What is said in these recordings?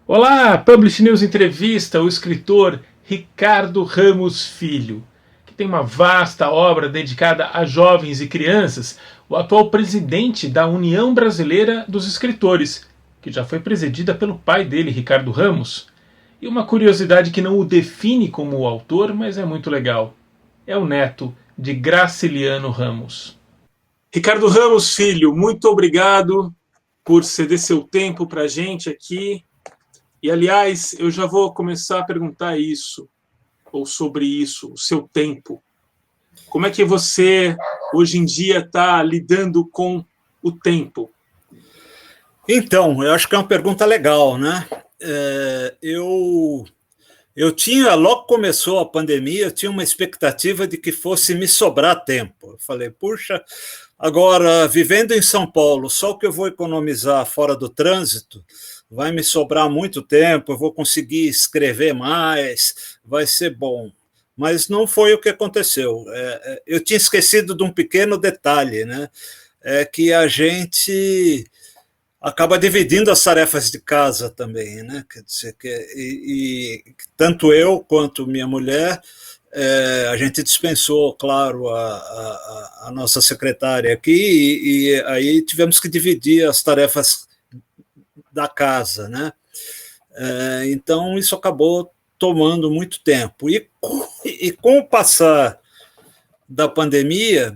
Olá, Publish News entrevista o escritor Ricardo Ramos Filho, que tem uma vasta obra dedicada a jovens e crianças, o atual presidente da União Brasileira dos Escritores, que já foi presidida pelo pai dele, Ricardo Ramos. E uma curiosidade que não o define como autor, mas é muito legal. É o neto de Graciliano Ramos. Ricardo Ramos Filho, muito obrigado por ceder seu tempo para a gente aqui. E, aliás, eu já vou começar a perguntar isso, ou sobre isso, o seu tempo. Como é que você, hoje em dia, está lidando com o tempo? Então, eu acho que é uma pergunta legal, né? Eu tinha, logo que começou a pandemia, eu tinha uma expectativa de que fosse me sobrar tempo. Eu falei, puxa, agora, vivendo em São Paulo, só o que eu vou economizar fora do trânsito vai me sobrar muito tempo, eu vou conseguir escrever mais, vai ser bom. Mas não foi o que aconteceu. Eu tinha esquecido de um pequeno detalhe, né? É que a gente acaba dividindo as tarefas de casa também, né? Quer dizer, e tanto eu quanto minha mulher, a gente dispensou, claro, a nossa secretária aqui, e aí tivemos que dividir as tarefas da casa, né? Então isso acabou tomando muito tempo. E com o passar da pandemia,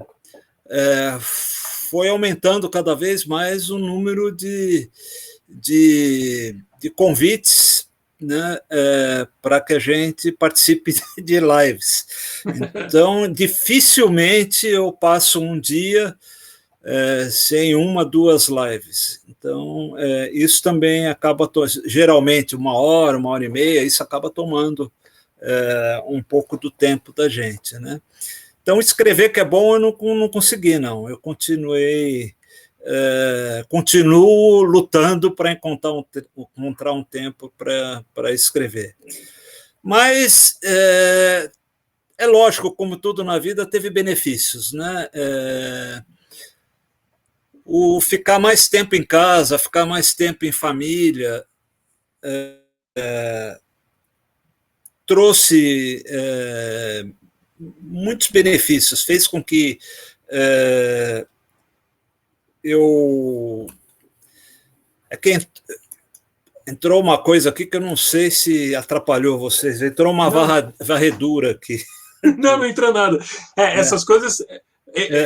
foi aumentando cada vez mais o número de convites, né, para que a gente participe de lives. Então, dificilmente eu passo um dia sem uma, duas lives. Então, isso também acaba, geralmente, uma hora e meia, isso acaba tomando um pouco do tempo da gente, né? Então, escrever que é bom, eu não consegui, não. Eu continuo lutando para encontrar um tempo para escrever. Mas é lógico, como tudo na vida, teve benefícios, né? O ficar mais tempo em casa, ficar mais tempo em família, trouxe muitos benefícios, fez com que eu... que entrou uma coisa aqui que eu não sei se atrapalhou vocês, entrou uma varredura aqui. Não entrou nada. Essas coisas...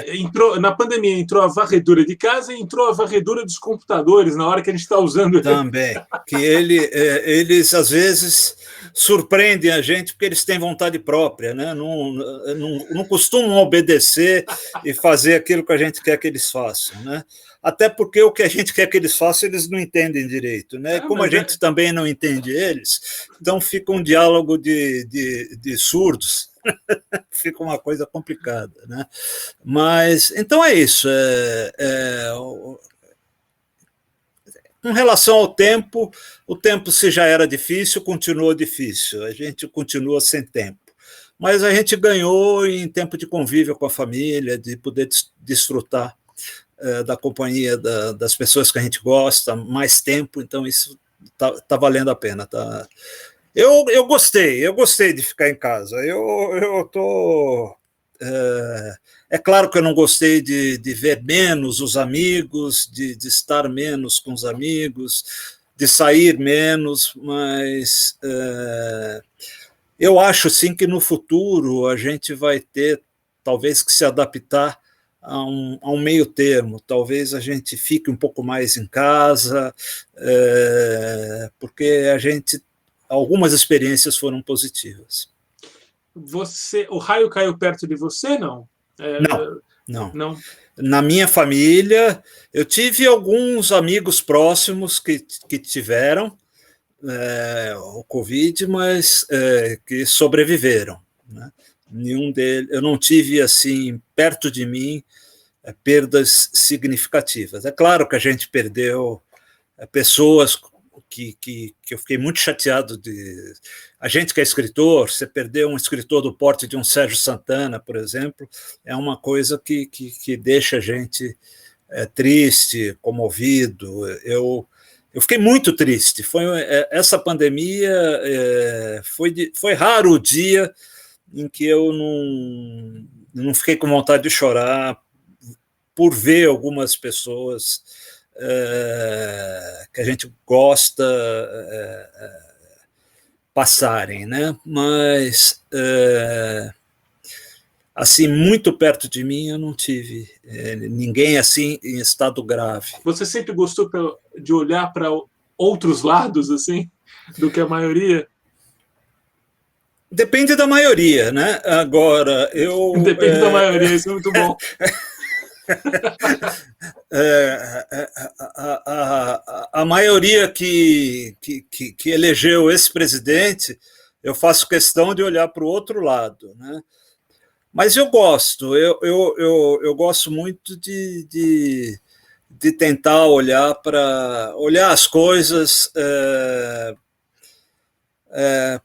Entrou, na pandemia entrou a varredura de casa e entrou a varredura dos computadores na hora que a gente está usando. Também, que eles às vezes surpreendem a gente porque eles têm vontade própria, né? Não costumam obedecer e fazer aquilo que a gente quer que eles façam, né? Até porque o que a gente quer que eles façam, eles não entendem direito, né? Como a gente também não entende eles, então fica um diálogo de surdos. Fica uma coisa complicada, né? Mas, então é isso. Com relação ao tempo, o tempo, se já era difícil, continuou difícil. A gente continua sem tempo. Mas a gente ganhou em tempo de convívio com a família, de poder desfrutar da companhia das pessoas que a gente gosta, mais tempo, então isso tá valendo a pena. Tá? Eu gostei de ficar em casa. Eu tô... É claro que eu não gostei de ver menos os amigos, de estar menos com os amigos, de sair menos, mas eu acho sim que no futuro a gente vai ter talvez que se adaptar a um meio termo. Talvez a gente fique um pouco mais em casa, porque algumas experiências foram positivas. O raio caiu perto de você, não? Não. Na minha família, eu tive alguns amigos próximos que tiveram o Covid, mas que sobreviveram, né? Nenhum deles, eu não tive assim perto de mim perdas significativas. É claro que a gente perdeu pessoas que eu fiquei muito chateado de... A gente que é escritor, você perder um escritor do porte de um Sérgio Santana, por exemplo, é uma coisa que deixa a gente triste, comovido. Eu fiquei muito triste. Essa pandemia foi raro o dia em que eu não fiquei com vontade de chorar por ver algumas pessoas que a gente gosta passarem, né? Mas assim, muito perto de mim eu não tive ninguém assim em estado grave. Você sempre gostou de olhar para outros lados assim do que a maioria? Depende da maioria, né? Agora, Depende da maioria, isso é muito bom. A maioria que elegeu esse presidente, eu faço questão de olhar para o outro lado, né? Mas eu gosto, eu gosto muito de tentar olhar as coisas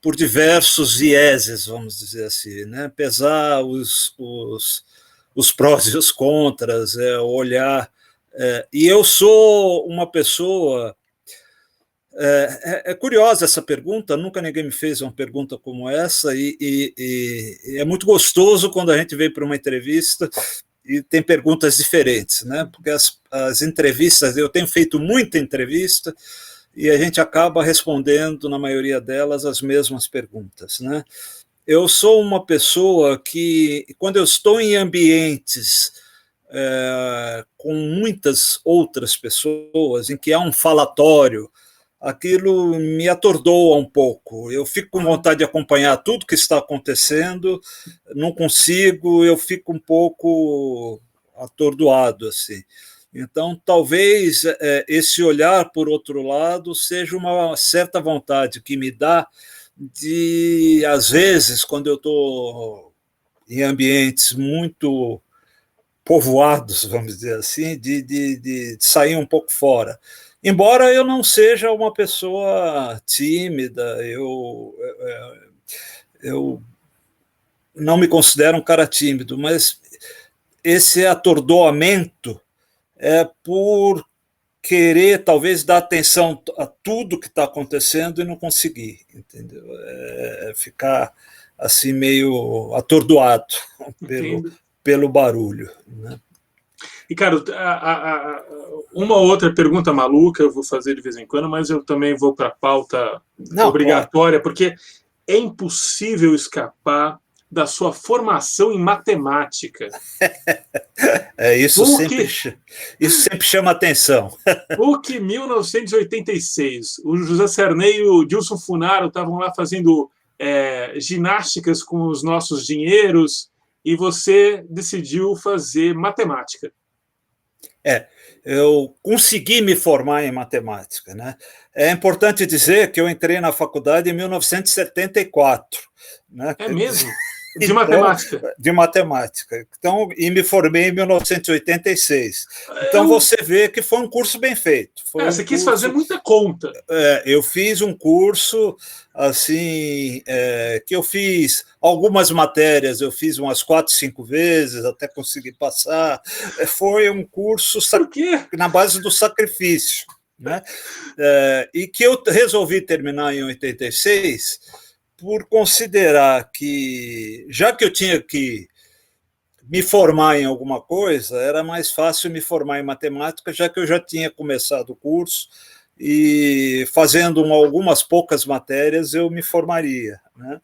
por diversos vieses, vamos dizer assim, né? Pesar os prós e os contras, olhar. E eu sou uma pessoa. É curiosa essa pergunta, nunca ninguém me fez uma pergunta como essa, e é muito gostoso quando a gente vem para uma entrevista e tem perguntas diferentes, né? Porque as entrevistas, eu tenho feito muita entrevista e a gente acaba respondendo, na maioria delas, as mesmas perguntas, né? Eu sou uma pessoa que, quando eu estou em ambientes com muitas outras pessoas, em que há um falatório, aquilo me atordoa um pouco. Eu fico com vontade de acompanhar tudo que está acontecendo, não consigo, eu fico um pouco atordoado, assim. Então, talvez esse olhar por outro lado seja uma certa vontade que me dá de, às vezes, quando eu estou em ambientes muito povoados, vamos dizer assim, de sair um pouco fora. Embora eu não seja uma pessoa tímida, eu não me considero um cara tímido, mas esse atordoamento é por querer, talvez, dar atenção a tudo que está acontecendo e não conseguir, entendeu? Ficar assim meio atordoado pelo barulho, né? E, cara, uma outra pergunta maluca eu vou fazer de vez em quando, mas eu também vou para a pauta obrigatória, porque é impossível escapar da sua formação em matemática. Isso sempre chama atenção. Porque em 1986, o José Sarney e o Dilson Funaro estavam lá fazendo ginásticas com os nossos dinheiros e você decidiu fazer matemática. Eu consegui me formar em matemática, né? É importante dizer que eu entrei na faculdade em 1974. Né? É mesmo? De matemática. Então, de matemática. Então, e me formei em 1986. Então, você vê que foi um curso bem feito. Você quis fazer muita conta. Eu fiz um curso, assim, que eu fiz algumas matérias, eu fiz umas 4, 5 vezes, até conseguir passar. Foi um curso na base do sacrifício, né? E que eu resolvi terminar em 86, por considerar que, já que eu tinha que me formar em alguma coisa, era mais fácil me formar em matemática, já que eu já tinha começado o curso e fazendo algumas poucas matérias eu me formaria, né?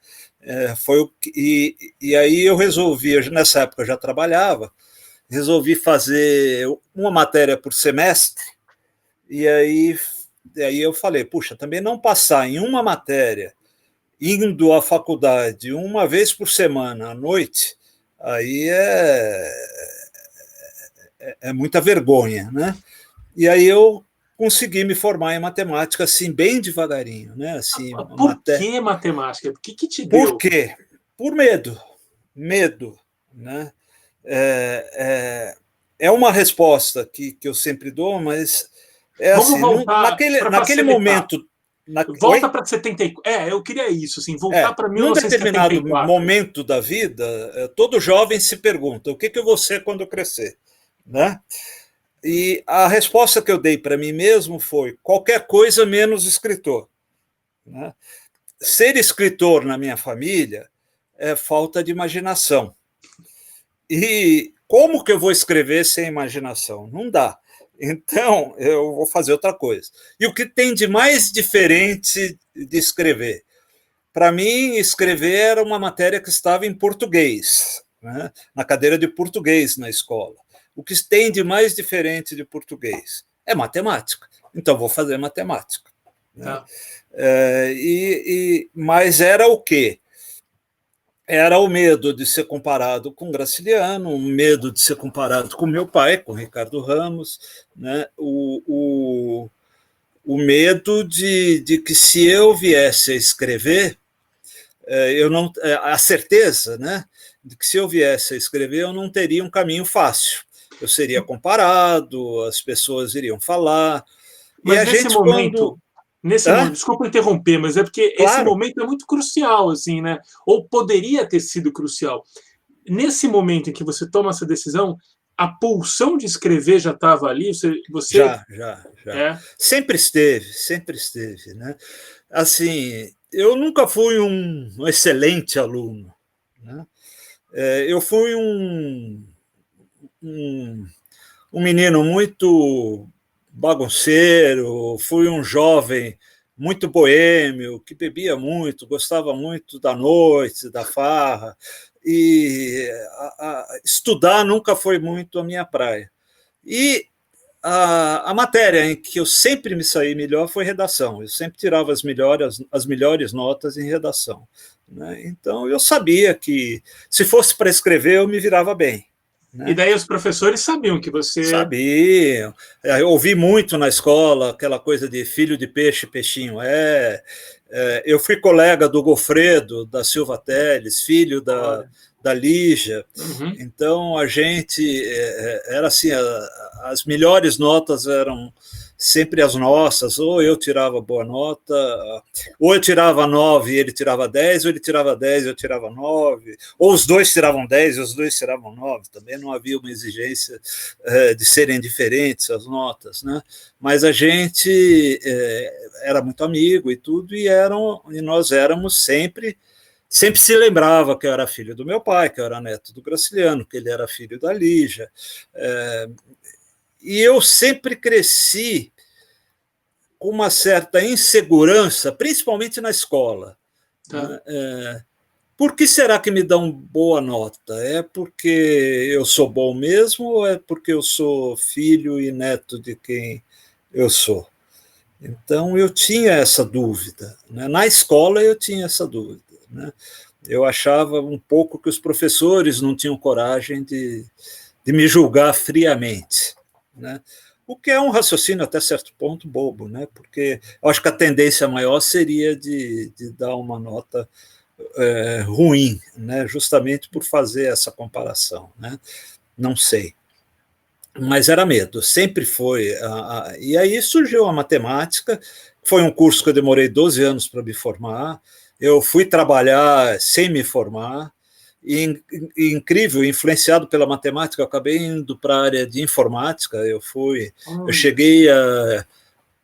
E aí eu resolvi, nessa época eu já trabalhava, resolvi fazer uma matéria por semestre, e aí eu falei, puxa, também não passar em uma matéria indo à faculdade uma vez por semana à noite, aí é muita vergonha, né? E aí eu consegui me formar em matemática assim bem devagarinho, né? Assim, por que matemática? O que te deu? Por quê? Por medo, né? É uma resposta que eu sempre dou, mas É Vamos assim, voltar para naquele facilitar. momento. Volta Oi? para 74. Eu queria isso, assim, voltar para Num determinado 1974. momento da vida, todo jovem se pergunta: o que eu vou ser quando eu crescer? Né? E a resposta que eu dei para mim mesmo foi: qualquer coisa menos escritor. Né? Ser escritor na minha família é falta de imaginação. E como que eu vou escrever sem imaginação? Não dá. Então, eu vou fazer outra coisa. E o que tem de mais diferente de escrever? Para mim, escrever era uma matéria que estava em português, né? Na cadeira de português na escola. O que tem de mais diferente de português? É matemática. Então, vou fazer matemática. Né? Tá. Mas era o quê? Era o medo de ser comparado com Graciliano, o medo de ser comparado com meu pai, com Ricardo Ramos, né? O medo de que se eu viesse a escrever, eu não, a certeza, né, de que se eu viesse a escrever eu não teria um caminho fácil. Eu seria comparado, as pessoas iriam falar. E Mas a gente, quando. nesse momento, Hã? desculpa interromper, mas é porque esse Claro. momento é muito crucial, assim, né? Ou poderia ter sido crucial. Nesse momento em que você toma essa decisão, a pulsão de escrever já estava ali? Você Já. é. Sempre esteve, né? Assim, eu nunca fui um excelente aluno, né? Eu fui um, um menino muito bagunceiro, fui um jovem muito boêmio, que bebia muito, gostava muito da noite, da farra, e estudar nunca foi muito a minha praia. E a matéria em que eu sempre me saí melhor foi redação. Eu sempre tirava as melhores notas em redação. Né? Então eu sabia que se fosse para escrever eu me virava bem. E Né? daí os professores sabiam que você. Sabia. Eu ouvi muito na escola aquela coisa de filho de peixe, peixinho eu fui colega do Gofredo, da Silva Teles, filho Olha. da Lígia. Uhum. Então a gente era assim, as melhores notas eram sempre as nossas, ou eu tirava boa nota, ou eu tirava 9 e ele tirava 10, ou ele tirava 10 e eu tirava 9, ou os dois tiravam 10 e os dois tiravam 9. Também não havia uma exigência de serem diferentes as notas, né? Mas a gente era muito amigo e tudo, e nós éramos sempre se lembrava que eu era filho do meu pai, que eu era neto do Graciliano, que ele era filho da Lígia. E eu sempre cresci com uma certa insegurança, principalmente na escola. Tá. Né? Por que será que me dão boa nota? É porque eu sou bom mesmo ou é porque eu sou filho e neto de quem eu sou? Então eu tinha essa dúvida. Né? Na escola eu tinha essa dúvida. Né? Eu achava um pouco que os professores não tinham coragem de me julgar friamente. Né? O que é um raciocínio até certo ponto bobo, né? Porque eu acho que a tendência maior seria de dar uma nota ruim, né? Justamente por fazer essa comparação. Né? Não sei. Mas era medo, sempre foi. E aí surgiu a matemática, foi um curso que eu demorei 12 anos para me formar. Eu fui trabalhar sem me formar, e incrível, influenciado pela matemática, eu acabei indo para a área de informática. Eu Olha cheguei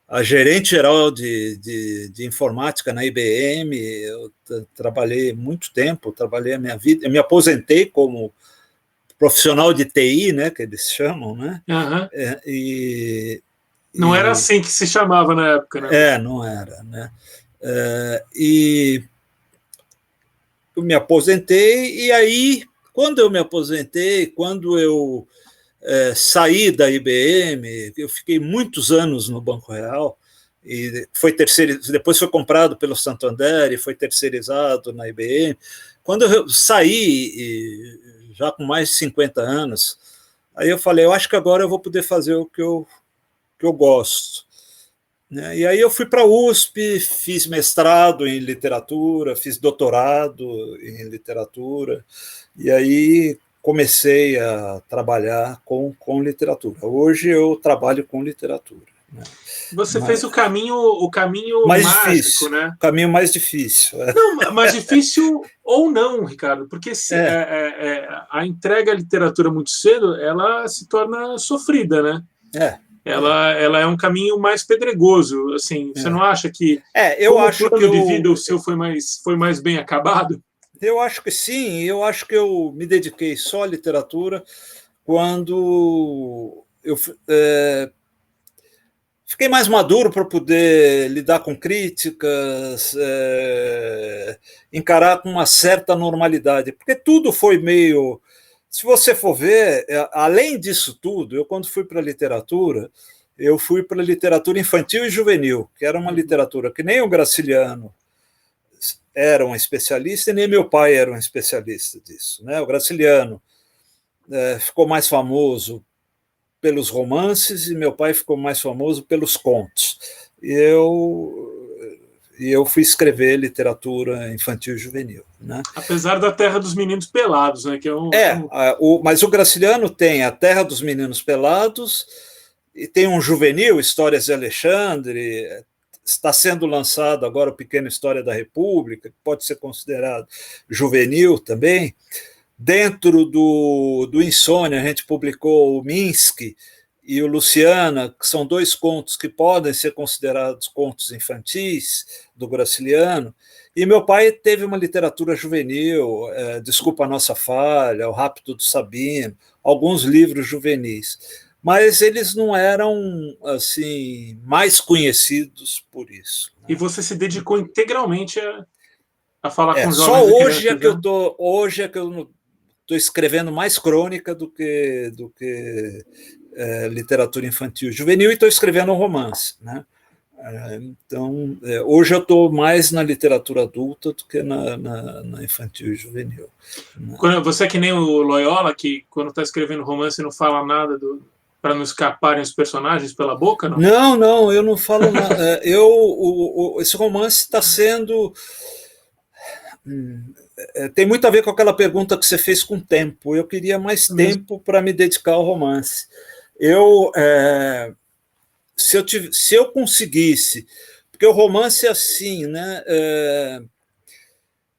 a gerente geral de informática na IBM. Eu trabalhei muito tempo, trabalhei a minha vida, eu me aposentei como profissional de TI, né, que eles chamam, né? Aham. É, e, Não era e assim que se chamava na época, né? não era, né? E eu me aposentei, e aí, quando eu me aposentei, quando eu saí da IBM, eu fiquei muitos anos no Banco Real, e depois foi comprado pelo Santander e foi terceirizado na IBM. Quando eu saí, já com mais de 50 anos, aí eu falei, eu acho que agora eu vou poder fazer o que eu gosto. Né? E aí eu fui para a USP, fiz mestrado em literatura, fiz doutorado em literatura, e aí comecei a trabalhar com literatura. Hoje eu trabalho com literatura. né? Você fez o caminho mais mágico, difícil, né? o caminho mais difícil. Não, mais difícil ou não, Ricardo, porque a entrega à literatura muito cedo, ela se torna sofrida, né? Ela é um caminho mais pedregoso, assim. Você não acha que, eu como acho que plano de vida, o seu foi mais bem acabado? Eu acho que sim. Eu acho que eu me dediquei só à literatura quando eu fiquei mais maduro para poder lidar com críticas, encarar com uma certa normalidade, porque tudo foi meio. Se você for ver, além disso tudo, eu quando fui para a literatura, eu fui para a literatura infantil e juvenil, que era uma literatura que nem o Graciliano era um especialista e nem meu pai era um especialista disso, né? O Graciliano ficou mais famoso pelos romances e meu pai ficou mais famoso pelos contos. E eu fui escrever literatura infantil e juvenil, né? Apesar da Terra dos Meninos Pelados, né? Mas o Graciliano tem a Terra dos Meninos Pelados e tem um juvenil, Histórias de Alexandre. Está sendo lançado agora o Pequena História da República, que pode ser considerado juvenil também. Dentro do Insônia, a gente publicou o Minsky e o Luciana, que são dois contos que podem ser considerados contos infantis do Graciliano. E meu pai teve uma literatura juvenil, Desculpa a Nossa Falha, O Rapto do Sabino, alguns livros juvenis. Mas eles não eram assim mais conhecidos por isso. E você se dedicou integralmente a falar com só jovens e hoje crianças, que hoje é que eu estou escrevendo mais crônica do que literatura infantil e juvenil, e estou escrevendo um romance, né? Então, hoje eu estou mais na literatura adulta do que na infantil e juvenil. Né? Você é que nem o Loyola, que quando está escrevendo romance não fala nada para não escaparem os personagens pela boca, não? Não, eu não falo nada. Esse romance está sendo... tem muito a ver com aquela pergunta que você fez com o tempo. Eu queria mais tempo para me dedicar ao romance. Se eu conseguisse, porque o romance é assim, né?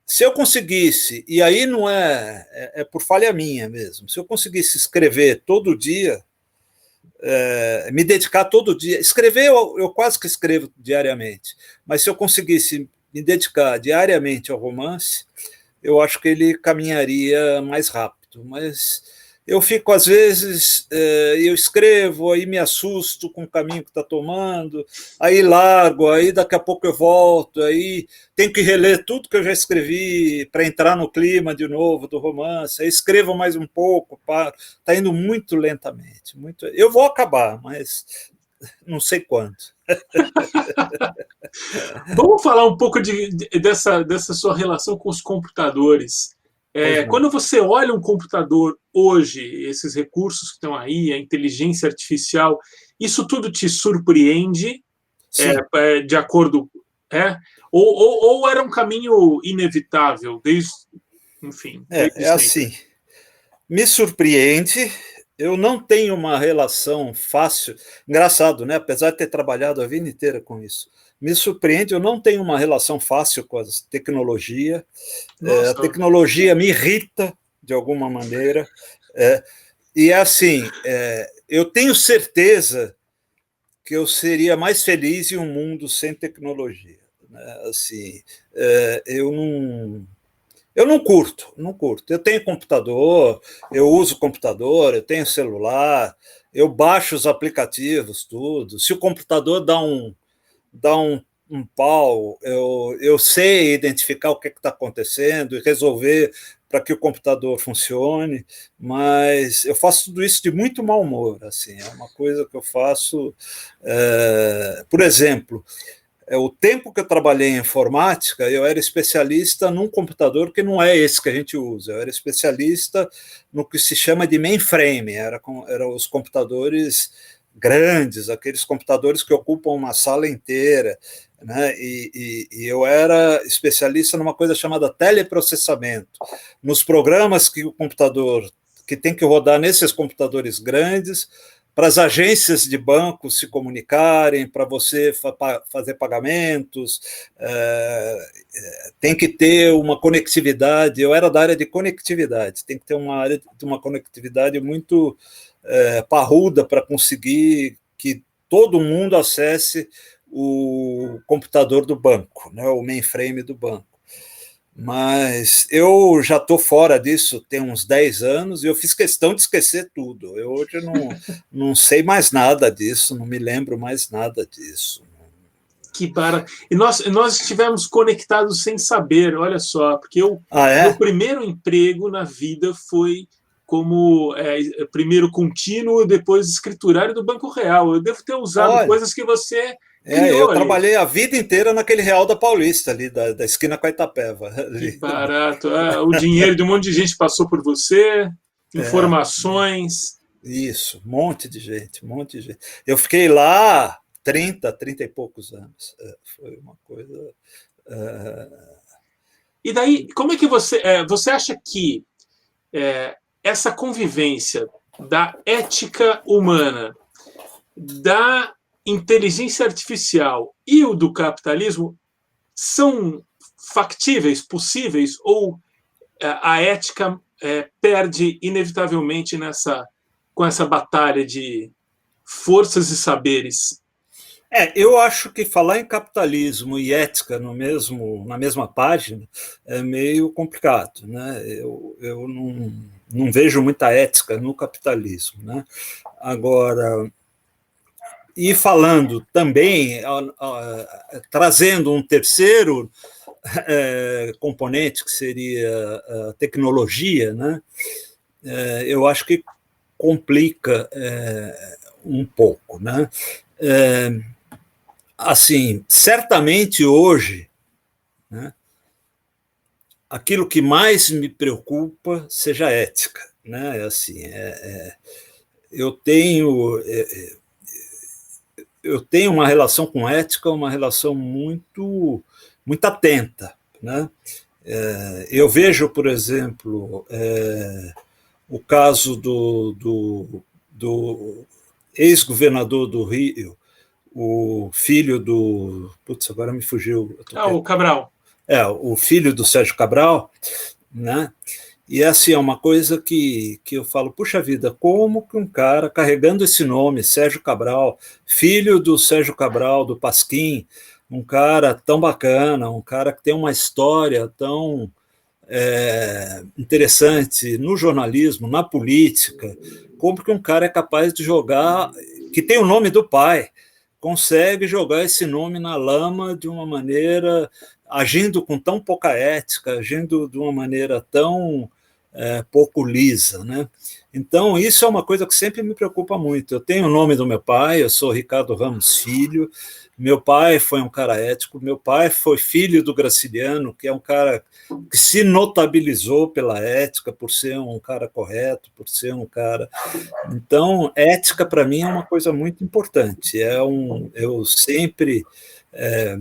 Se eu conseguisse, e aí não é por falha minha mesmo, se eu conseguisse escrever todo dia, me dedicar todo dia, escrever eu quase que escrevo diariamente, mas se eu conseguisse me dedicar diariamente ao romance, eu acho que ele caminharia mais rápido, mas eu fico, às vezes, eu escrevo, aí me assusto com o caminho que está tomando, aí largo, aí daqui a pouco eu volto, aí tenho que reler tudo que eu já escrevi para entrar no clima de novo do romance, aí escrevo mais um pouco, paro, está indo muito lentamente. Eu vou acabar, mas não sei quando. Vamos falar um pouco dessa sua relação com os computadores. Quando você olha um computador hoje, esses recursos que estão aí, a inteligência artificial, isso tudo te surpreende de acordo... Ou era um caminho inevitável, enfim. É assim, me surpreende. Eu não tenho uma relação fácil. Engraçado, né? Apesar de ter trabalhado a vida inteira com isso. Me surpreende, eu não tenho uma relação fácil com a tecnologia. A tecnologia me irrita de alguma maneira. E assim, eu tenho certeza que eu seria mais feliz em um mundo sem tecnologia. Né? Assim, eu não curto. Eu tenho computador, eu uso computador, eu tenho celular, eu baixo os aplicativos, tudo. Se o computador dá um pau, eu sei identificar o que está acontecendo e resolver para que o computador funcione, mas eu faço tudo isso de muito mau humor. Assim, é uma coisa que eu faço... por exemplo... o tempo que eu trabalhei em informática, eu era especialista num computador que não é esse que a gente usa. Eu era especialista no que se chama de mainframe. Eram os computadores grandes, aqueles computadores que ocupam uma sala inteira. Né? E eu era especialista numa coisa chamada teleprocessamento. Nos programas que o computador, que tem que rodar nesses computadores grandes, para as agências de banco se comunicarem, para você fazer pagamentos, tem que ter uma conectividade. Eu era da área de conectividade, tem que ter uma área de uma conectividade muito parruda para conseguir que todo mundo acesse o computador do banco, né, o mainframe do banco. Mas eu já estou fora disso tem uns 10 anos e eu fiz questão de esquecer tudo. Eu hoje não sei mais nada disso, não me lembro mais nada disso. Que para... E nós estivemos conectados sem saber, olha só, porque meu primeiro emprego na vida foi como primeiro contínuo, depois escriturário do Banco Real. Eu devo ter usado coisas que você... eu trabalhei a vida inteira naquele Real da Paulista, ali da esquina com a Itapeva. Ali. Que barato. O dinheiro de um monte de gente passou por você, informações. Isso, um monte de gente. Eu fiquei lá 30 e poucos anos. Foi uma coisa... E daí, como é que você acha que essa convivência da ética humana, da inteligência artificial e o do capitalismo são factíveis, possíveis, ou a ética perde inevitavelmente com essa batalha de forças e saberes? Eu acho que falar em capitalismo e ética na mesma página é meio complicado, né? Eu não vejo muita ética no capitalismo, né? Agora, e falando também, trazendo um terceiro componente, que seria a tecnologia, né? Eu acho que complica um pouco, né? Assim, certamente hoje, né, aquilo que mais me preocupa seja a ética, né? Assim, eu tenho uma relação com ética, uma relação muito atenta, né? Eu vejo, por exemplo, o caso do ex-governador do Rio, o filho do... Putz, agora me fugiu. O Cabral. O filho do Sérgio Cabral, né? E assim, é uma coisa que eu falo, puxa vida, como que um cara carregando esse nome, Sérgio Cabral, filho do Sérgio Cabral, do Pasquim, um cara tão bacana, um cara que tem uma história tão interessante no jornalismo, na política, como que um cara é capaz de jogar, que tem o nome do pai, consegue jogar esse nome na lama de uma maneira, agindo com tão pouca ética, agindo de uma maneira tão pouco lisa, né? Então, isso é uma coisa que sempre me preocupa muito. Eu tenho o nome do meu pai, eu sou Ricardo Ramos Filho, meu pai foi um cara ético, meu pai foi filho do Graciliano, que é um cara que se notabilizou pela ética, por ser um cara correto, por ser um cara... Então, ética, para mim, é uma coisa muito importante. Eu sempre... É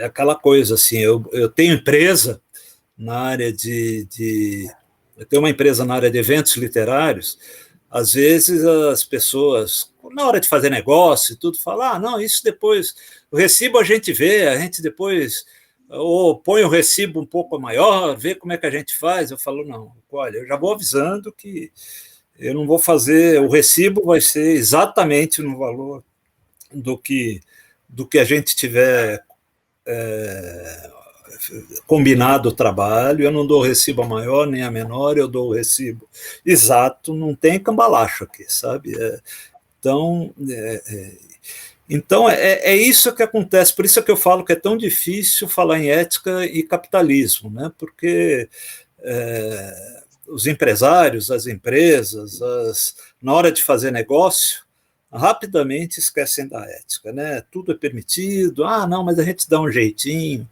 aquela coisa, assim, eu tenho empresa na área eu tenho uma empresa na área de eventos literários. Às vezes as pessoas, na hora de fazer negócio e tudo, falam, não, isso depois, o recibo a gente vê, a gente depois, ou põe o recibo um pouco maior, vê como é que a gente faz. Eu falo, não, olha, eu já vou avisando que eu não vou fazer, o recibo vai ser exatamente no valor do que a gente tiver combinado o trabalho, eu não dou recibo a maior nem a menor, eu dou o recibo exato, não tem cambalacho aqui, sabe? Então, é isso que acontece, por isso é que eu falo que é tão difícil falar em ética e capitalismo, né? Porque os empresários, as empresas, na hora de fazer negócio, rapidamente esquecem da ética, né? Tudo é permitido, não, mas a gente dá um jeitinho.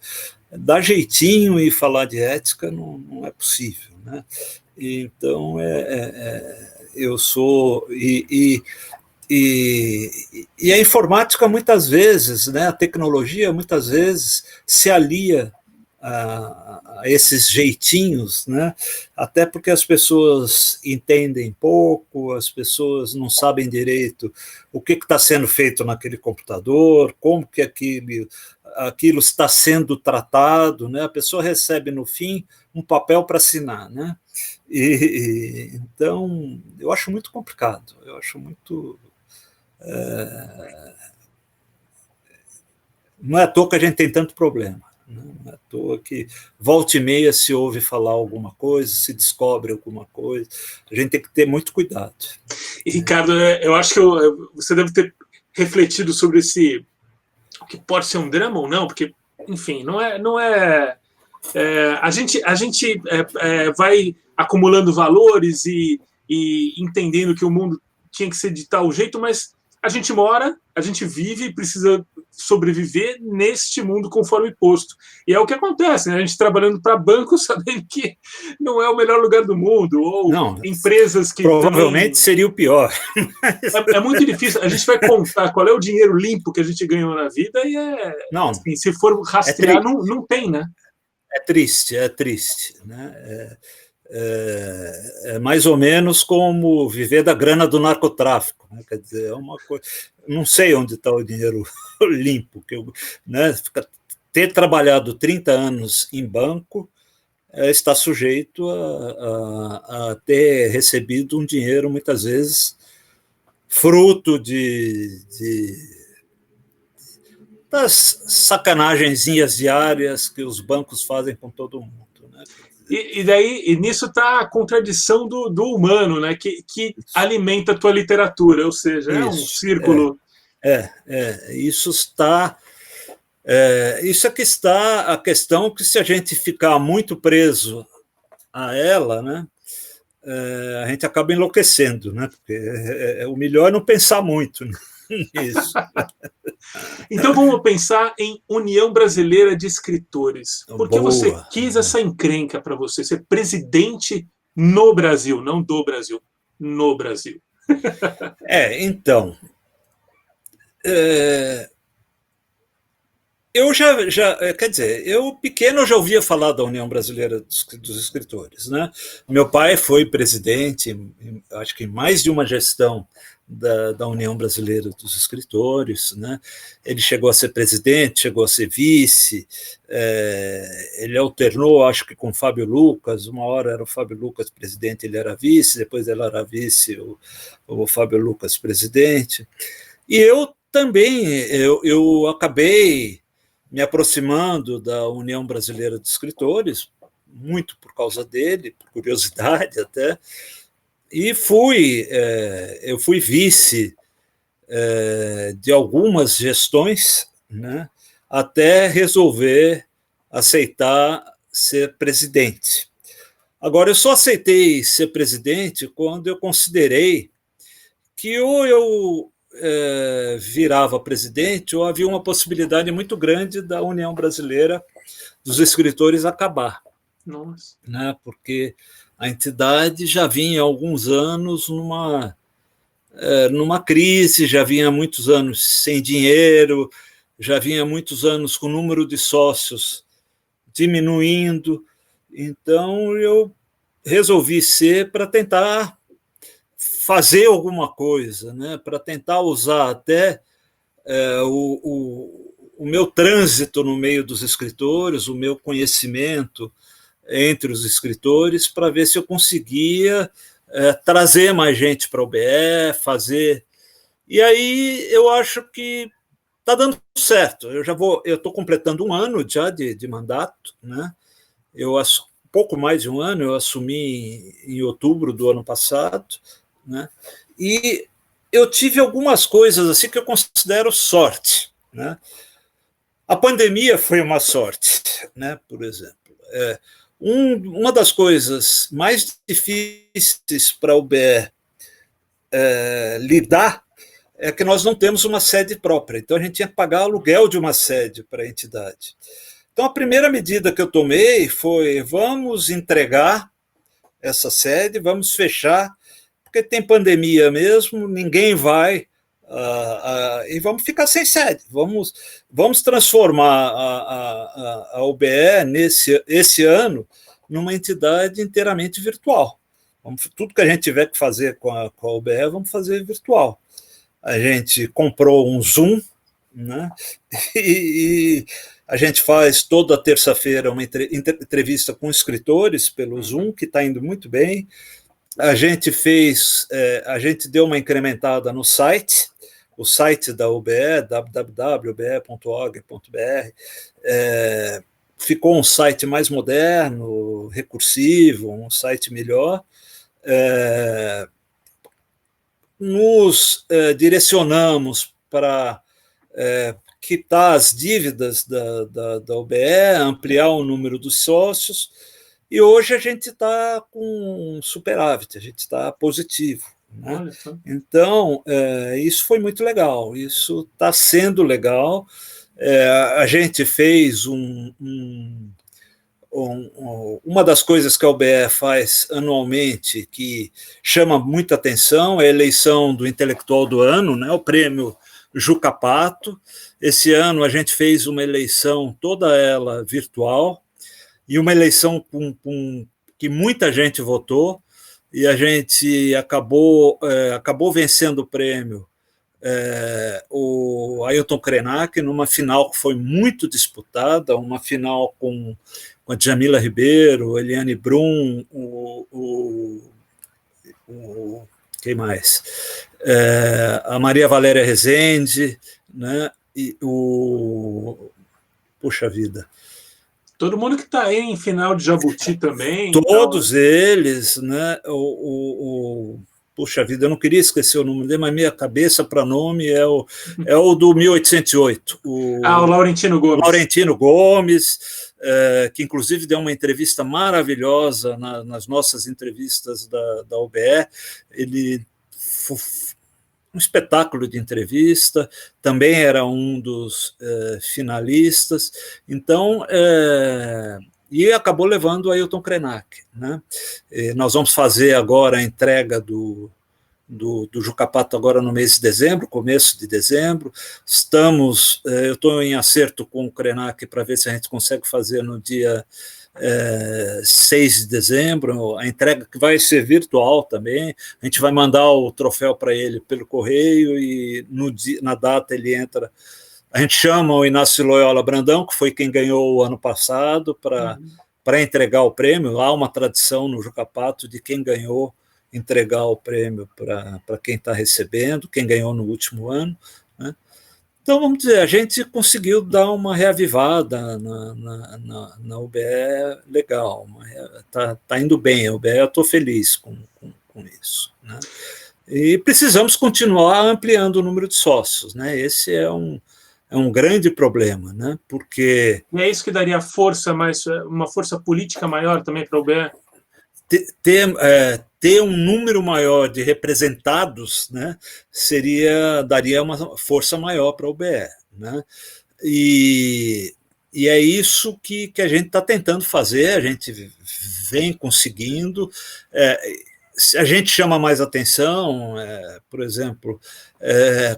Dar jeitinho e falar de ética não é possível, né? Então, eu sou... E a informática, muitas vezes, né, a tecnologia, muitas vezes, se alia a esses jeitinhos, né? Até porque as pessoas entendem pouco, as pessoas não sabem direito o que está sendo feito naquele computador, como que aquilo está sendo tratado, né? A pessoa recebe no fim um papel para assinar, né? Então eu acho muito complicado, eu acho muito não é à toa que a gente tem tanto problema. Não é à toa que volta e meia se ouve falar alguma coisa, se descobre alguma coisa. A gente tem que ter muito cuidado. E, Ricardo, eu acho que você deve ter refletido sobre o que pode ser um drama ou não, porque, enfim, a gente vai acumulando valores e entendendo que o mundo tinha que ser de tal jeito, mas a gente mora, a gente vive e precisa sobreviver neste mundo conforme posto. E é o que acontece, né? A gente trabalhando para banco sabendo que não é o melhor lugar do mundo, ou não, empresas que provavelmente também... seria o pior. É muito difícil. A gente vai contar qual é o dinheiro limpo que a gente ganhou na vida e não, assim, se for rastrear, não tem, né? É triste, né? É mais ou menos como viver da grana do narcotráfico, né? Quer dizer, é uma coisa. Não sei onde está o dinheiro limpo, né? Ter trabalhado 30 anos em banco está sujeito a ter recebido um dinheiro, muitas vezes, fruto das sacanagenzinhas diárias que os bancos fazem com todo mundo, né? E nisso está a contradição do humano, né? Que alimenta a tua literatura, ou seja, é um círculo. Isso está. Isso é que está a questão que, se a gente ficar muito preso a ela, né, a gente acaba enlouquecendo, né? Porque o melhor é não pensar muito nisso. Então vamos pensar em União Brasileira de Escritores. Por que você quis essa encrenca para você ser presidente no Brasil, não do Brasil, no Brasil? Então, eu quer dizer, eu pequeno já ouvia falar da União Brasileira dos Escritores, né? Meu pai foi presidente, acho que em mais de uma gestão da União Brasileira dos Escritores, né? Ele chegou a ser presidente, chegou a ser vice, ele alternou, acho que com Fábio Lucas, uma hora era o Fábio Lucas presidente, ele era vice, depois ele era vice, o Fábio Lucas presidente, e eu também, eu acabei me aproximando da União Brasileira de Escritores, muito por causa dele, por curiosidade até, e eu fui vice de algumas gestões, né, até resolver aceitar ser presidente. Agora, eu só aceitei ser presidente quando eu considerei que ou eu virava presidente, ou havia uma possibilidade muito grande da União Brasileira dos Escritores acabar. Nossa. Né? Porque a entidade já vinha há alguns anos numa crise, já vinha há muitos anos sem dinheiro, já vinha há muitos anos com o número de sócios diminuindo. Então, eu resolvi ser para tentar fazer alguma coisa, né, para tentar usar até o meu trânsito no meio dos escritores, o meu conhecimento entre os escritores, para ver se eu conseguia trazer mais gente para o BE, fazer. E aí eu acho que está dando certo. Eu estou completando um ano já de mandato, né? Pouco mais de um ano, eu assumi em outubro do ano passado, né? E eu tive algumas coisas assim que eu considero sorte, né? A pandemia foi uma sorte, né? Por exemplo, uma das coisas mais difíceis para o BE lidar é que nós não temos uma sede própria, então a gente tinha que pagar aluguel de uma sede para a entidade. Então a primeira medida que eu tomei foi: vamos entregar essa sede, vamos fechar, porque tem pandemia mesmo, ninguém vai E vamos ficar sem sede. Vamos transformar a UBE esse ano numa entidade inteiramente virtual. Tudo que a gente tiver que fazer com a UBE, vamos fazer virtual. A gente comprou um Zoom, né? E a gente faz toda terça-feira uma entrevista com escritores pelo Zoom, que está indo muito bem. A gente deu uma incrementada no site, o site da UBE, www.ube.org.br, ficou um site mais moderno, recursivo, um site melhor. Nos direcionamos para quitar as dívidas da UBE, ampliar o número dos sócios, e hoje a gente está com superávit, a gente está positivo. Né? Então, isso foi muito legal, isso está sendo legal. A gente fez uma das coisas que a UBE faz anualmente que chama muita atenção é a eleição do intelectual do ano, né, o prêmio Juca Pato. Esse ano a gente fez uma eleição toda ela virtual e uma eleição que muita gente votou, e a gente acabou vencendo o prêmio o Ailton Krenak numa final que foi muito disputada, uma final com a Djamila Ribeiro, Eliane Brum, quem mais? A Maria Valéria Rezende, né? E puxa vida. Todo mundo que está aí em final de Jabuti também. Todos eles, né? Puxa vida, eu não queria esquecer o nome dele, mas minha cabeça para nome é o do 1808. O Laurentino Gomes. Laurentino Gomes, que inclusive deu uma entrevista maravilhosa nas nossas entrevistas da UBE. Ele um espetáculo de entrevista, também era um dos finalistas. Então, e acabou levando o Ailton Krenak. Né? Nós vamos fazer agora a entrega do Juca Pato agora no mês de dezembro, começo de dezembro. Eu estou em acerto com o Krenak para ver se a gente consegue fazer no dia 6 de dezembro, a entrega que vai ser virtual também. A gente vai mandar o troféu para ele pelo correio e na data ele entra. A gente chama o Inácio Loyola Brandão, que foi quem ganhou o ano passado, para entregar o prêmio. Há uma tradição no Juca Pato de quem ganhou entregar o prêmio para quem está recebendo, quem ganhou no último ano. Né? Então, vamos dizer, a gente conseguiu dar uma reavivada na UBE legal. Está indo bem, a UBE, eu estou feliz com isso. Né? E precisamos continuar ampliando o número de sócios. Né? Esse é um grande problema, né? Porque... E é isso que daria uma força política maior também para a UBE? Ter um número maior de representados, né, daria uma força maior para a UBE. Né? E é isso que a gente está tentando fazer, a gente vem conseguindo. A gente chama mais atenção, por exemplo,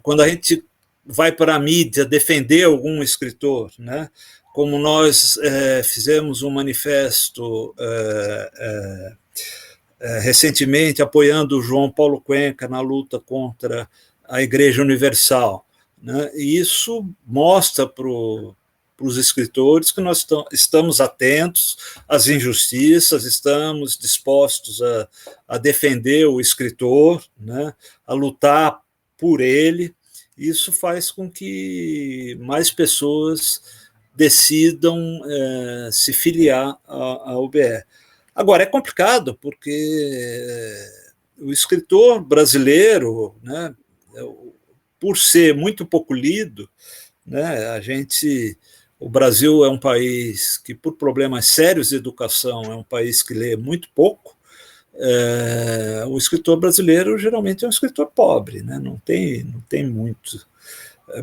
quando a gente vai para a mídia defender algum escritor, né? Como nós fizemos um manifesto recentemente apoiando o João Paulo Cuenca na luta contra a Igreja Universal. Né? E isso mostra para os escritores que nós estamos atentos às injustiças, estamos dispostos a defender o escritor, né? A lutar por ele. Isso faz com que mais pessoas decidam se filiar à UBE. Agora, é complicado, porque o escritor brasileiro, né, por ser muito pouco lido, né, o Brasil é um país que, por problemas sérios de educação, é um país que lê muito pouco. O escritor brasileiro geralmente é um escritor pobre, né, não tem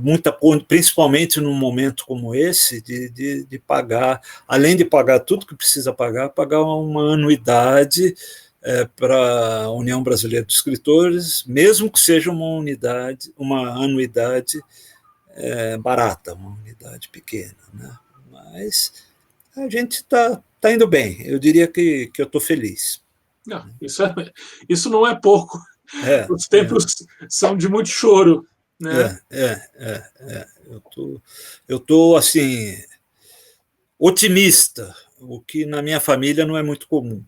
muita coisa, principalmente num momento como esse, de pagar, além de pagar tudo que precisa pagar uma anuidade para a União Brasileira dos Escritores, mesmo que seja uma anuidade barata, uma unidade pequena, né? Mas a gente tá indo bem. Eu diria que eu estou feliz. Não, isso não é pouco. Os tempos são de muito choro, né? Eu tô assim otimista, o que na minha família não é muito comum.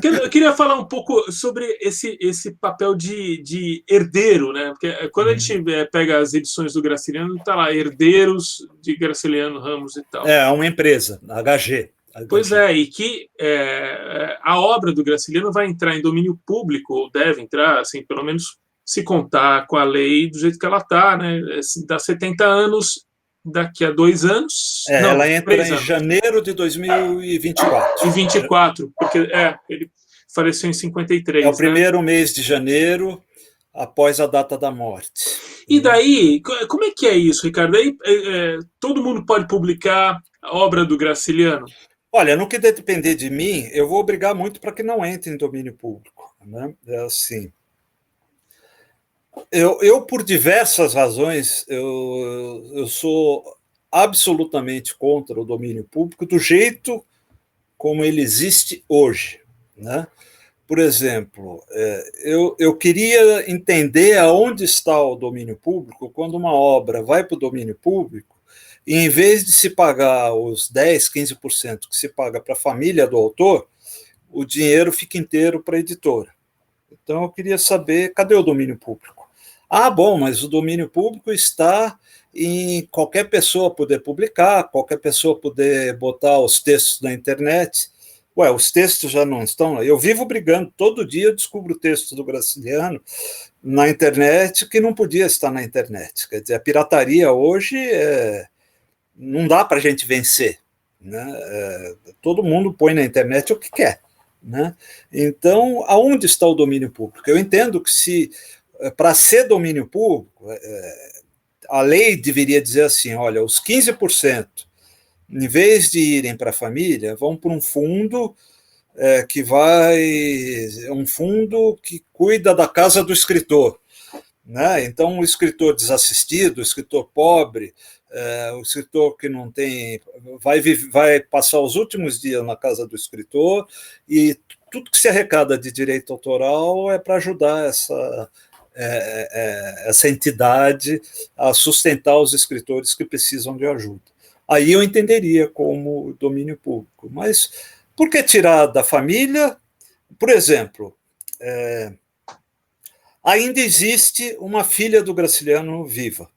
Eu queria falar um pouco sobre esse papel de herdeiro, né? Porque quando a gente pega as edições do Graciliano, tá lá, herdeiros de Graciliano Ramos e tal. É uma empresa, a HG. Pois é, e que a obra do Graciliano vai entrar em domínio público, ou deve entrar, assim, pelo menos se contar com a lei do jeito que ela está, né? Dá 70 anos daqui a 2 anos. Não, ela entra em anos. janeiro de 2024. E 24, porque ele faleceu em 53. É o primeiro mês de janeiro, após a data da morte. E daí, como é que é isso, Ricardo? Aí, todo mundo pode publicar a obra do Graciliano? Olha, no que depender de mim, eu vou brigar muito para que não entre em domínio público. Né? É assim. Eu, por diversas razões, eu sou absolutamente contra o domínio público do jeito como ele existe hoje. Né? Por exemplo, eu queria entender aonde está o domínio público quando uma obra vai para o domínio público e, em vez de se pagar os 10%, 15% que se paga para a família do autor, o dinheiro fica inteiro para a editora. Então, eu queria saber, cadê o domínio público? Ah, bom, mas o domínio público está em qualquer pessoa poder publicar, qualquer pessoa poder botar os textos na internet. Ué, os textos já não estão. Eu vivo brigando, todo dia eu descubro textos do Graciliano na internet que não podia estar na internet. Quer dizer, a pirataria hoje não dá para a gente vencer. Né? Todo mundo põe na internet o que quer. Né? Então, aonde está o domínio público? Eu entendo que se para ser domínio público, a lei deveria dizer assim, olha, os 15%, em vez de irem para a família, vão para um fundo um fundo que cuida da casa do escritor. Né? Então, o escritor desassistido, o escritor pobre, o escritor que não tem... vai passar os últimos dias na casa do escritor e tudo que se arrecada de direito autoral é para ajudar essa entidade a sustentar os escritores que precisam de ajuda. Aí eu entenderia como domínio público. Mas por que tirar da família? Por exemplo, ainda existe uma filha do Graciliano viva.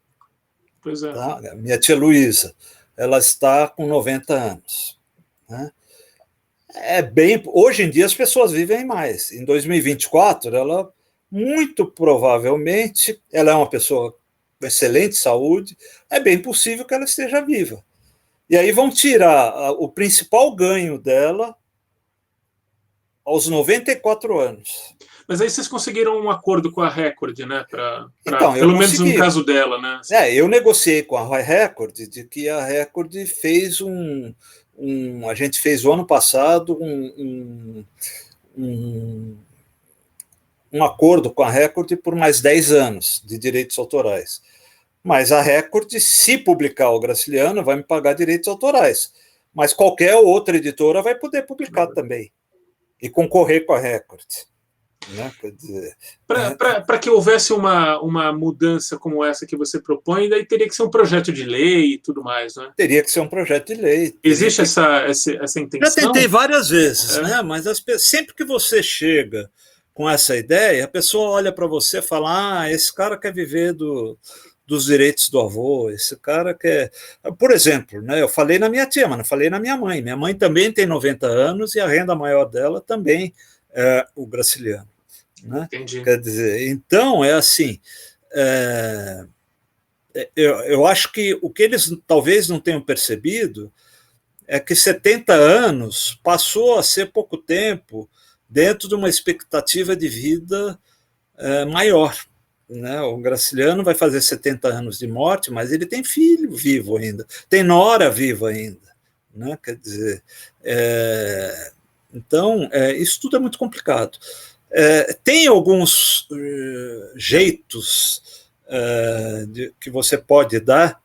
Pois é. Tá? Minha tia Luísa. Ela está com 90 anos. Né? Hoje em dia as pessoas vivem mais. Em 2024, ela muito provavelmente, ela é uma pessoa com excelente saúde, é bem possível que ela esteja viva. E aí vão tirar o principal ganho dela aos 94 anos. Mas aí vocês conseguiram um acordo com a Record, né? Então, pelo menos no caso dela, né? Eu negociei com a Record de que a Record fez a gente fez o ano passado um acordo com a Record por mais 10 anos de direitos autorais. Mas a Record, se publicar o Graciliano, vai me pagar direitos autorais. Mas qualquer outra editora vai poder publicar também e concorrer com a Record. Né? Para que houvesse uma mudança como essa que você propõe, daí teria que ser um projeto de lei e tudo mais, né? Teria que ser um projeto de lei. Existe essa intenção? Já tentei várias vezes, né? Mas sempre que você chega com essa ideia, a pessoa olha para você e fala: esse cara quer viver dos direitos do avô, esse cara quer... Por exemplo, né, eu falei na minha tia, mas não falei na minha mãe. Minha mãe também tem 90 anos e a renda maior dela também é o Graciliano. Né? Entendi. Quer dizer, então é assim, eu acho que o que eles talvez não tenham percebido é que 70 anos passou a ser pouco tempo dentro de uma expectativa de vida maior. Né? O Graciliano vai fazer 70 anos de morte, mas ele tem filho vivo ainda, tem nora viva ainda. né? Quer dizer, então, isso tudo é muito complicado. Tem alguns jeitos que você pode dar,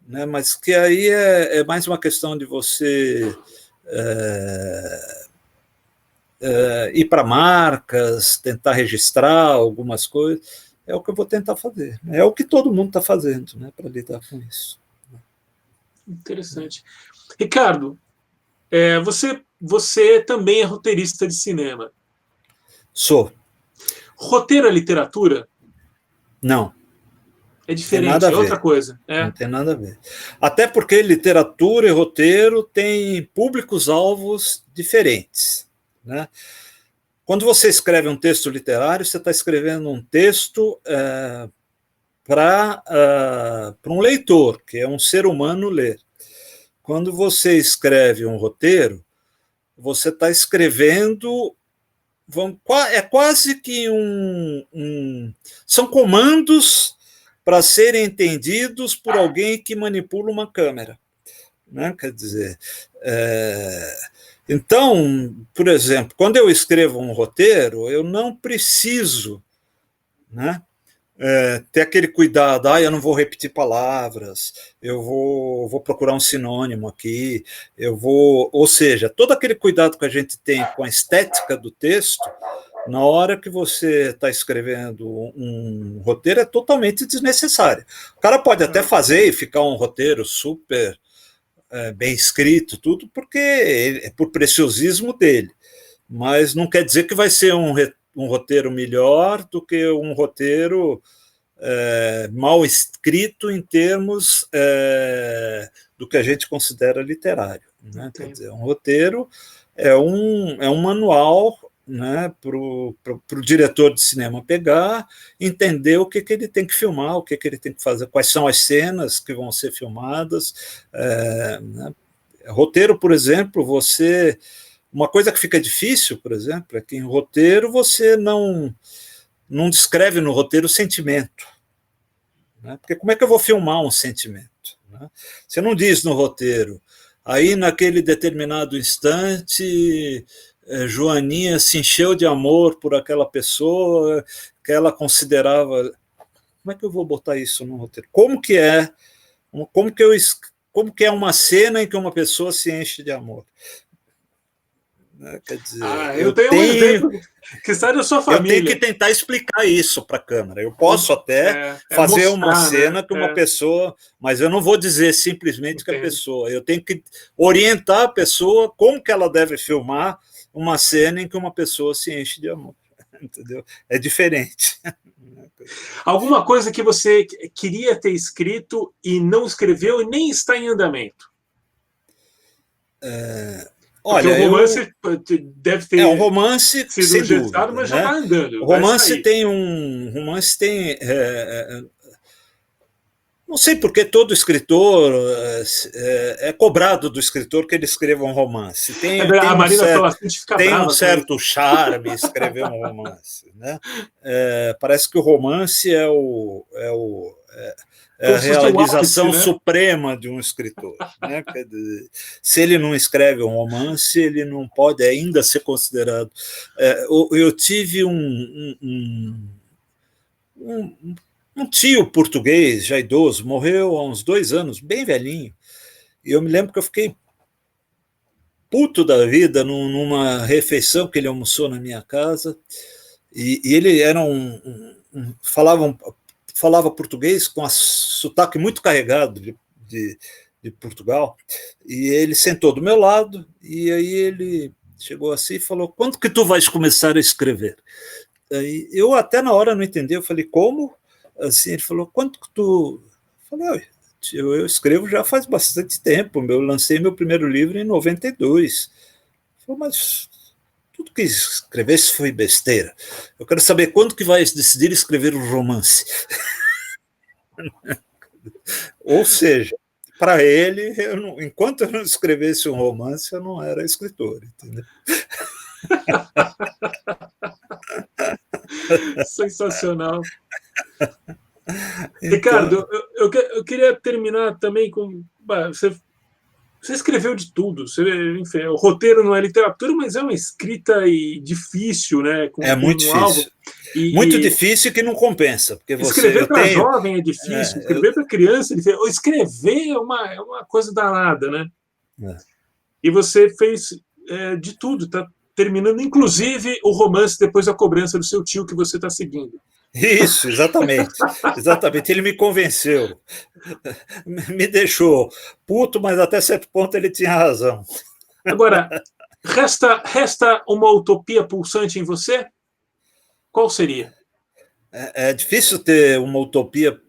né, mas que aí é mais uma questão de você ir para marcas, tentar registrar algumas coisas. É o que eu vou tentar fazer. É o que todo mundo está fazendo, né, para lidar com isso. Interessante. Ricardo, você também é roteirista de cinema. Sou. Roteiro é literatura? Não. É Tem nada diferente, a é outra ver. coisa. Não tem nada a ver. Até porque literatura e roteiro têm públicos-alvos diferentes, né? Quando você escreve um texto literário, você está escrevendo um texto para um leitor, que é um ser humano ler. Quando você escreve um roteiro, você está escrevendo. É quase que são comandos para serem entendidos por alguém que manipula uma câmera, né? Quer dizer, então, por exemplo, quando eu escrevo um roteiro, eu não preciso, né, ter aquele cuidado, eu não vou repetir palavras, eu vou procurar um sinônimo aqui, ou seja, todo aquele cuidado que a gente tem com a estética do texto, na hora que você está escrevendo um roteiro, é totalmente desnecessário. O cara pode até fazer e ficar um roteiro super bem escrito, tudo, porque é por preciosismo dele. Mas não quer dizer que vai ser um roteiro melhor do que um roteiro mal escrito em termos do que a gente considera literário, né? Quer dizer, um roteiro é um manual, né, para o diretor de cinema pegar, entender o que ele tem que filmar, o que ele tem que fazer, quais são as cenas que vão ser filmadas. Né? Roteiro, por exemplo, uma coisa que fica difícil, por exemplo, é que em roteiro você não descreve no roteiro o sentimento. Né? Porque como é que eu vou filmar um sentimento? Né? Você não diz no roteiro, aí naquele determinado instante Joaninha se encheu de amor por aquela pessoa que ela considerava. Como é que eu vou botar isso no roteiro? Como que é uma cena em que uma pessoa se enche de amor? Quer dizer, eu tenho um exemplo que sai da sua família. Eu tenho que tentar explicar isso para a câmera. Eu posso até fazer uma cena, né, que uma pessoa, mas eu não vou dizer simplesmente que a pessoa. Eu tenho que orientar a pessoa como que ela deve filmar uma cena em que uma pessoa se enche de amor. Entendeu? É diferente. Alguma coisa que você queria ter escrito e não escreveu e nem está em andamento? Olha, porque o romance deve ter um romance sido sem gestado, dúvida, mas né? já está andando. O romance tem não sei porque todo escritor é cobrado do escritor que ele escreva um romance. A Marina Colasanti fica tem brava um certo charme escrever um romance, né? Parece que o romance é a realização suprema de um escritor, né? Quer dizer, se ele não escreve um romance, ele não pode ainda ser considerado. Eu tive um tio português, já idoso, morreu há uns 2 anos, bem velhinho, e eu me lembro que eu fiquei puto da vida numa refeição que ele almoçou na minha casa, e ele era falava português com sotaque muito carregado de Portugal, e ele sentou do meu lado, e aí ele chegou assim e falou, quando que tu vais começar a escrever? Aí, eu até na hora não entendi, eu falei, como? Assim, ele falou, quanto que tu... Eu falei, eu escrevo já faz bastante tempo, eu lancei meu primeiro livro em 92. Ele falou, mas tudo que escrevesse foi besteira. Eu quero saber quando que vai decidir escrever um romance. Ou seja, para ele, enquanto eu não escrevesse um romance, eu não era escritor, entendeu? Sensacional. Então... Ricardo, eu queria terminar também com... Você Você escreveu de tudo. Você, enfim, o roteiro não é literatura, mas é uma escrita difícil, né? É Com muito um alvo. difícil. Muito E difícil que não compensa, porque escrever eu para tenho. jovem é difícil, É, escrever para criança é difícil. Escrever é uma coisa danada, né? é. E você fez de tudo, tá terminando, inclusive, o romance depois da cobrança do seu tio que você está seguindo. Isso, exatamente. Exatamente. Ele me convenceu. Me deixou puto, mas até certo ponto ele tinha razão. Agora, resta uma utopia pulsante em você? Qual seria? É difícil ter uma utopia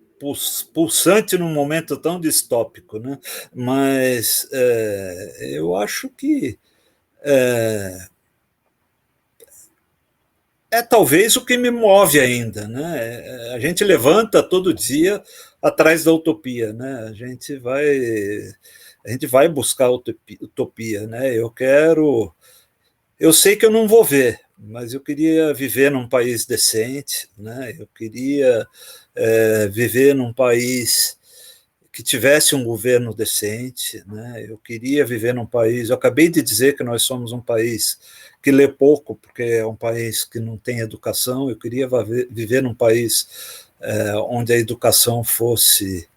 pulsante num momento tão distópico, né? Mas eu acho que é, é talvez o que me move ainda, né? A gente levanta todo dia atrás da utopia, né? A gente vai buscar utopia, né? Eu sei que eu não vou ver, mas eu queria viver num país decente, né? Eu queria viver num país que tivesse um governo decente, né? Eu queria viver num país. Eu acabei de dizer que nós somos um país que lê pouco, porque é um país que não tem educação. Eu queria viver num país onde a educação fosse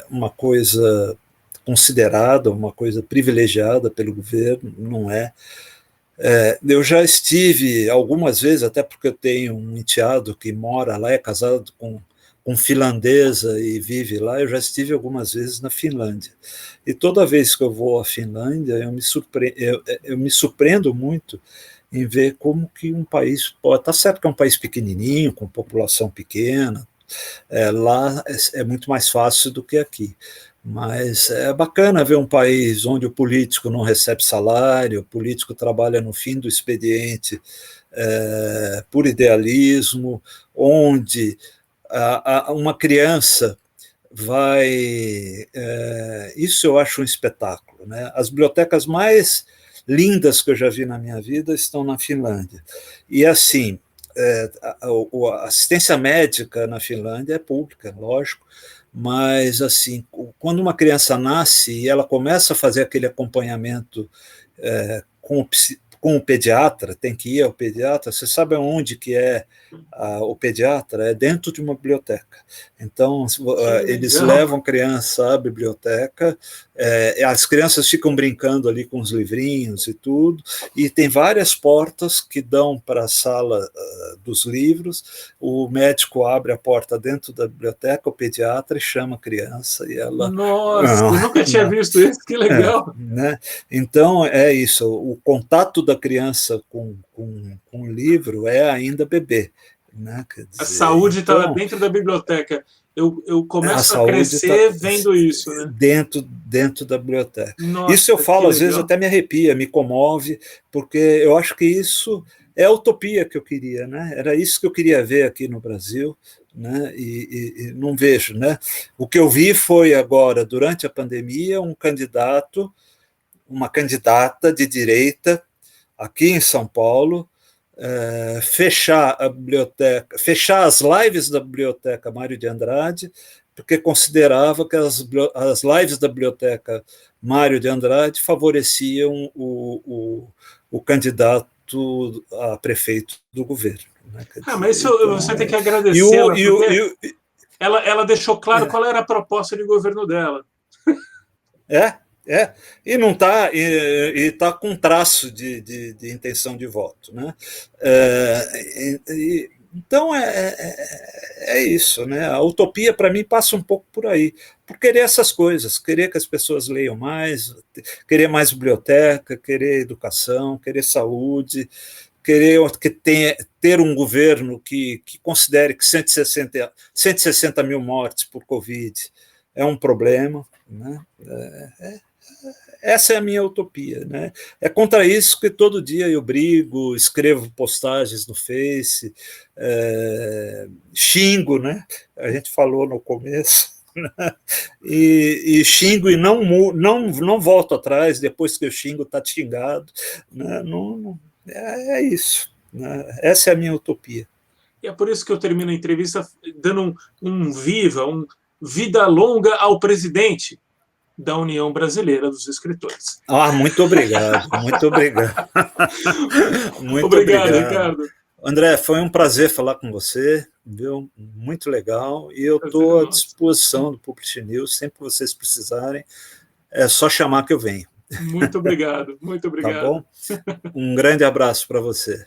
uma coisa considerada, uma coisa privilegiada pelo governo, não é. Eu já estive algumas vezes, até porque eu tenho um enteado que mora lá, é casado com finlandesa e vive lá. Eu já estive algumas vezes na Finlândia. E toda vez que eu vou à Finlândia, eu me surpreendo muito em ver como que um país pode. Está certo que é um país pequenininho, com população pequena, lá é muito mais fácil do que aqui. Mas é bacana ver um país onde o político não recebe salário, o político trabalha no fim do expediente por idealismo, onde uma criança vai. Isso eu acho um espetáculo. Né? As bibliotecas mais lindas que eu já vi na minha vida estão na Finlândia. E assim, a assistência médica na Finlândia é pública, lógico, mas assim, quando uma criança nasce e ela começa a fazer aquele acompanhamento com o pediatra, tem que ir ao pediatra, você sabe onde que é o pediatra? É dentro de uma biblioteca. Então, eles levam a criança à biblioteca, as crianças ficam brincando ali com os livrinhos e tudo, e tem várias portas que dão para a sala dos livros, o médico abre a porta dentro da biblioteca, o pediatra, e chama a criança, e ela... Nossa, eu nunca tinha visto isso, que legal. Né? Então, é isso, o contato da criança com o livro é ainda bebê. Né? Quer dizer, a saúde está então, dentro da biblioteca. Eu começo a saúde crescer tá vendo isso, né? dentro da biblioteca. Isso eu Nossa, que falo, às vezes legal. até me arrepia, me comove, porque eu acho que isso é a utopia que eu queria, né? Era isso que eu queria ver aqui no Brasil, né? E não vejo, né? O que eu vi foi agora, durante a pandemia, uma candidata de direita aqui em São Paulo, fechar a biblioteca, fechar as lives da biblioteca Mário de Andrade, porque considerava que as lives da biblioteca Mário de Andrade favoreciam o candidato a prefeito do governo. Né? Mas isso Então, você tem que agradecê-la, porque e ela deixou claro qual era a proposta de governo dela. E não está, e está com traço de intenção de voto. Né? Então é isso. Né? A utopia, para mim, passa um pouco por aí, por querer essas coisas, querer que as pessoas leiam mais, querer mais biblioteca, querer educação, querer saúde, querer ter um governo que considere que 160 mil mortes por Covid é um problema. Né? Essa é a minha utopia. Né? É contra isso que todo dia eu brigo, escrevo postagens no Face, xingo, né? A gente falou no começo, né? E xingo e não volto atrás, depois que eu xingo está xingado. Né? É isso. Né? Essa é a minha utopia. E é por isso que eu termino a entrevista dando um viva, um vida longa ao presidente. da União Brasileira dos Escritores. Muito obrigado, muito obrigado. Muito obrigado, obrigado. Ricardo. André, foi um prazer falar com você, viu? Muito legal. E eu estou à disposição do Publish News, sempre que vocês precisarem, é só chamar que eu venho. Muito obrigado, muito obrigado. Tá bom? Um grande abraço para você.